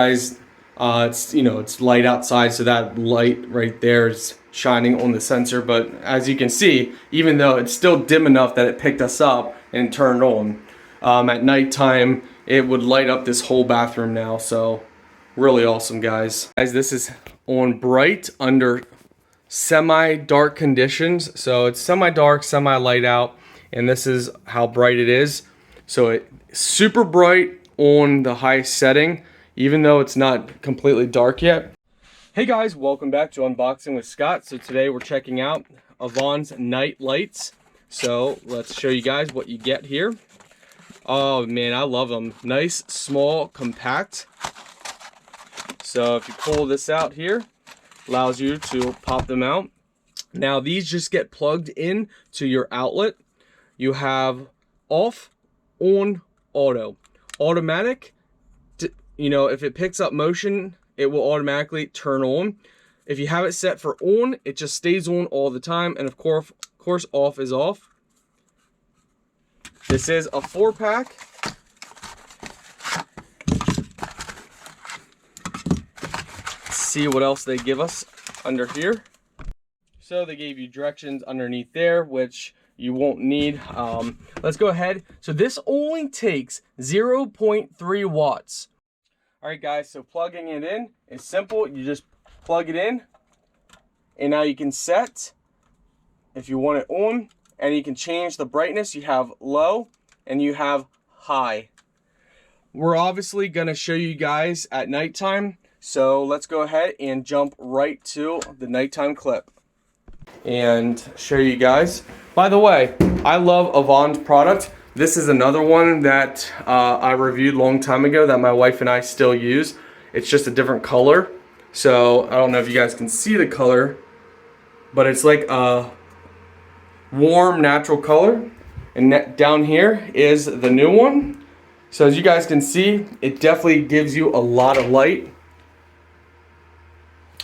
Guys, it's light outside, so that light right there is shining on the sensor. But as you can see, even though it's still dim enough that it picked us up and turned on, at nighttime it would light up this whole bathroom now. So really awesome, guys. This is on bright under semi-dark conditions. So it's semi-dark, semi-light out, and this is how bright it is. So it's super bright on the highest setting, even though it's not completely dark yet. Hey guys, welcome back to Unboxing with Scott. So today we're checking out AUVON's night lights. So let's show you guys what you get here. Oh man, I love them. Nice, small, compact. So if you pull this out here, allows you to pop them out. Now these just get plugged in to your outlet. You have off, on, auto. Automatic, if it picks up motion, it will automatically turn on. If you have it set for on, it just stays on all the time, and of course off is off. This is a 4-pack. Let's see what else they give us under here. So they gave you directions underneath there, which you won't need. Let's go ahead. So this only takes 0.3 watts. All right guys, so plugging it in is simple. You just plug it in, and now you can set if you want it on, and you can change the brightness. You have low and you have high. We're obviously gonna show you guys at nighttime, so let's go ahead and jump right to the nighttime clip and show you guys. By the way, I love AUVON's product. This is another one that I reviewed a long time ago that my wife and I still use. It's just a different color. So I don't know if you guys can see the color, but it's like a warm natural color. And down here is the new one. So as you guys can see, it definitely gives you a lot of light.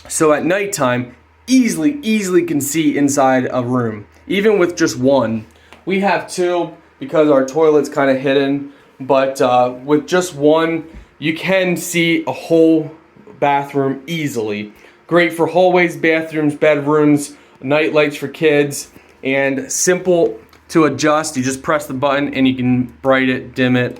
So at nighttime, easily can see inside a room, even with just one. We have two because our toilet's kind of hidden, but with just one, you can see a whole bathroom easily. Great for hallways, bathrooms, bedrooms, night lights for kids, and simple to adjust. You just press the button and you can bright it, dim it,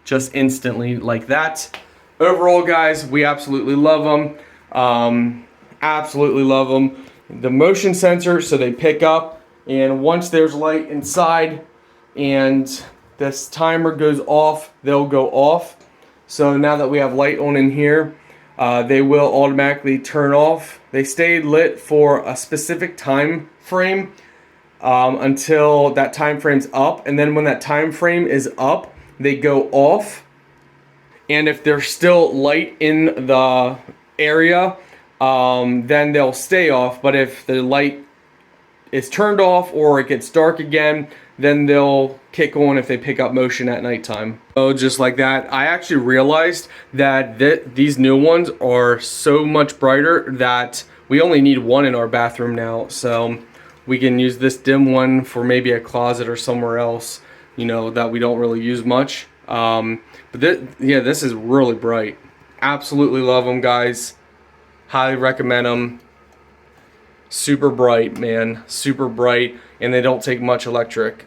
just instantly like that. Overall, guys, we absolutely love them. Absolutely love them. The motion sensor, so they pick up, and once there's light inside and this timer goes off, they'll go off. So now that we have light on in here, they will automatically turn off. They stay lit for a specific time frame until that time frame's up, and then when that time frame is up, they go off. And if there's still light in the area, then they'll stay off. But if the light is turned off or it gets dark again, then they'll kick on if they pick up motion at nighttime. So just like that, I actually realized that these new ones are so much brighter that we only need one in our bathroom now. So we can use this dim one for maybe a closet or somewhere else, that we don't really use much. But this is really bright. Absolutely love them, guys. Highly recommend them. Super bright, man. Super bright, and they don't take much electric.